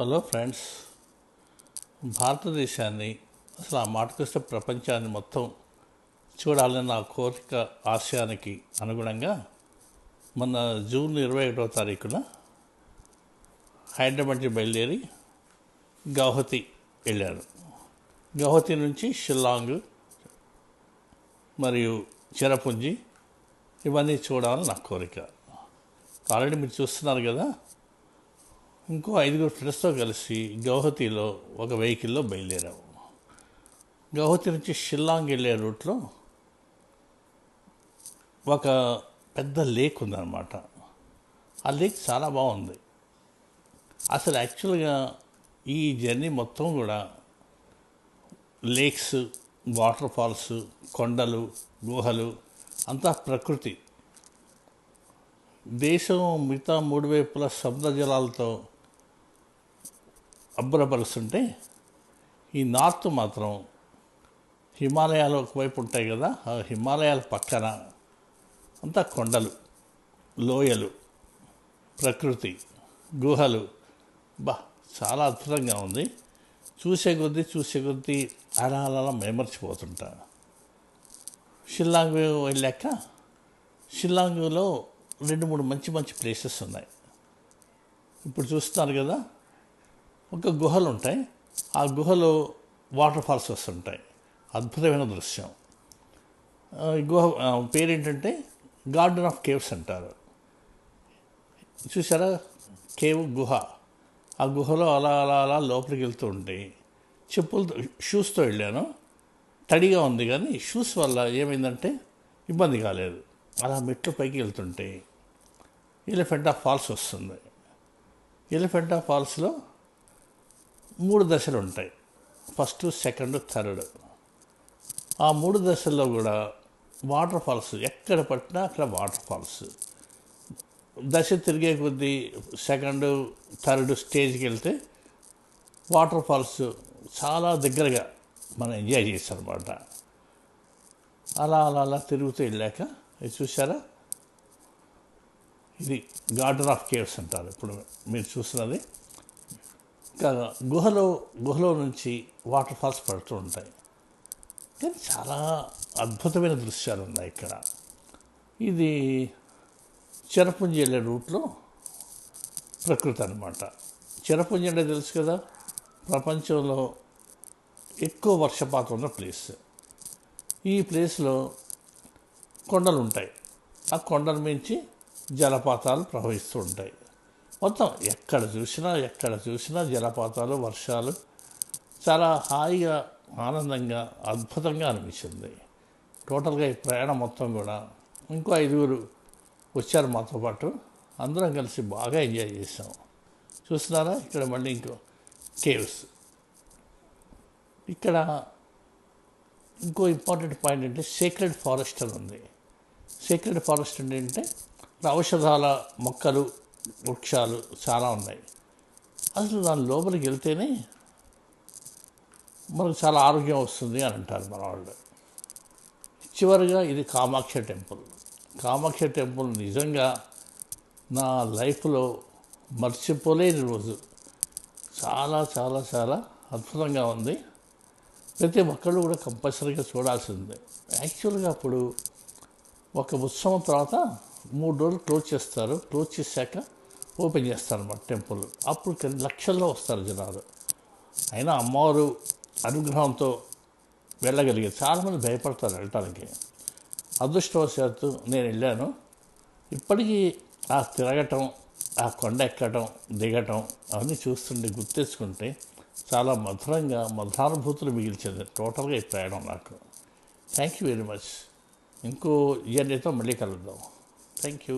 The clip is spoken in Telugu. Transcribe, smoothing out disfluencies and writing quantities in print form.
హలో ఫ్రెండ్స్, భారతదేశాన్ని అసలు ఆ మాటకొస్తే ప్రపంచాన్ని మొత్తం చూడాలని నా కోరిక ఆశయానికి అనుగుణంగా మొన్న జూన్ 21వ తారీఖున హైదరాబాద్ నుంచి బయలుదేరి గౌహతి వెళ్ళాను. గౌహతి నుంచి షిల్లాంగ్ మరియు చిరపుంజి ఇవన్నీ చూడాలని నా కోరిక. ఆల్రెడీ మీరు చూస్తున్నారు కదా. ఇంకో 5 ఫ్రెండ్స్తో కలిసి గౌహతిలో ఒక వెహికల్లో బయలుదేరాము. గౌహతి నుంచి షిల్లాంగ్ వెళ్ళే రూట్లో ఒక పెద్ద లేక్ ఉందన్నమాట. ఆ లేక్ చాలా బాగుంది. అసలు యాక్చువల్గా ఈ జర్నీ మొత్తం కూడా లేక్స్, వాటర్ ఫాల్స్, కొండలు, గుహలు అంతా ప్రకృతి. దేశం మిగతా 3 వైపుల సముద్ర జలాలతో అబ్బురపరుస్తుంటే ఈ నార్త్ మాత్రం హిమాలయాలు ఒకవైపు ఉంటాయి కదా, ఆ హిమాలయాల పక్కన అంతా కొండలు, లోయలు, ప్రకృతి, గుహలు. చాలా అద్భుతంగా ఉంది. చూసే కొద్దీ అలా మైమర్చిపోతుంటా. షిల్లాంగ్ వెళ్ళాక షిల్లాంగ్లో 2-3 మంచి ప్లేసెస్ ఉన్నాయి. ఇప్పుడు చూస్తున్నారు కదా, ఒక గుహలు ఉంటాయి. ఆ గుహలో వాటర్ ఫాల్స్ వస్తుంటాయి. అద్భుతమైన దృశ్యం. ఈ గుహ పేరేంటంటే గార్డెన్ ఆఫ్ కేవ్స్ అంటారు. చూసారా, కేవ్ గుహ. ఆ గుహలో అలా లోపలికి వెళ్తూ ఉంటే షూస్తో వెళ్ళాను. తడిగా ఉంది కానీ షూస్ వల్ల ఏమైందంటే ఇబ్బంది కాలేదు. అలా మెట్లు పైకి వెళ్తుంటే ఎలిఫెంటా ఫాల్స్ వస్తుంది. ఎలిఫెంటా ఫాల్స్లో 3 దశలు ఉంటాయి. First, second, third. ఆ 3 దశల్లో కూడా వాటర్ ఫాల్స్ ఎక్కడ పట్టినా అక్కడ వాటర్ ఫాల్స్. దశ తిరిగే కొద్దీ సెకండ్, థర్డ్ స్టేజ్కి వెళ్తే వాటర్ ఫాల్స్ చాలా దగ్గరగా మనం ఎంజాయ్ చేస్తాం అన్నమాట. అలా తిరుగుతూ వెళ్ళాక ఇది చూసారా, ఇది గార్డెన్ ఆఫ్ కేవ్స్ అంటారు ఇప్పుడు మీరు చూస్తున్నది. ఇంకా గుహలో నుంచి వాటర్ ఫాల్స్ పడుతూ ఉంటాయి. కానీ చాలా అద్భుతమైన దృశ్యాలు ఉన్నాయి ఇక్కడ. ఇది చిరపుంజి వెళ్ళే రూట్లో ప్రకృతి అనమాట. చిరపుంజి అంటే తెలుసు కదా, ప్రపంచంలో ఎక్కువ వర్షపాతం ఉన్న ప్లేస్. ఈ ప్లేస్లో కొండలు ఉంటాయి. ఆ కొండల మించి జలపాతాలు ప్రవహిస్తూ ఉంటాయి. మొత్తం ఎక్కడ చూసినా జలపాతాలు, వర్షాలు. చాలా హాయిగా, ఆనందంగా, అద్భుతంగా అనిపించింది. టోటల్గా ఈ ప్రయాణం మొత్తం కూడా ఇంకో 5 వచ్చారు మాతో పాటు. అందరం కలిసి బాగా ఎంజాయ్ చేసాం. చూస్తున్నారా, ఇక్కడ మళ్ళీ ఇంకో కేవ్స్. ఇక్కడ ఇంకో ఇంపార్టెంట్ పాయింట్ అంటే సేక్రెడ్ ఫారెస్ట్ అని ఉంది. సేక్రెడ్ ఫారెస్ట్ అంటే ఔషధాల మొక్కలు, వృక్షాలు చాలా ఉన్నాయి. అసలు దాని లోపలికి వెళ్తేనే మనకు చాలా ఆరోగ్యం వస్తుంది అని అంటారు మన వాళ్ళు. చివరిగా ఇది కామాక్ష టెంపుల్. కామాక్ష టెంపుల్ నిజంగా నా లైఫ్లో మర్చిపోలేని రోజు. చాలా అద్భుతంగా ఉంది. ప్రతి ఒక్కళ్ళు కూడా కంపల్సరీగా చూడాల్సిందే. యాక్చువల్గా అప్పుడు ఒక ఉత్సవం తర్వాత 3 రోజులు క్లోజ్ చేస్తారు. క్లోజ్ చేశాక ఓపెన్ చేస్తారన్నమాట టెంపుల్. అప్పుడు లక్షల్లో వస్తారు జనాలు. అయినా అమ్మవారు అనుగ్రహంతో వెళ్ళగలిగారు. చాలామంది భయపడతారు వెళ్ళటానికి. అదృష్టవశాత్తు నేను వెళ్ళాను. ఇప్పటికీ ఆ తిరగటం, ఆ కొండ ఎక్కడం, దిగటం అవన్నీ చూస్తుంటే, గుర్తెచ్చుకుంటే చాలా మధురానుభూతులు మిగిల్చింది టోటల్గా ఈ ప్రయాణం నాకు. Thank you very much. ఇంకో జర్నీతో మళ్ళీ కలుద్దాం. Thank you.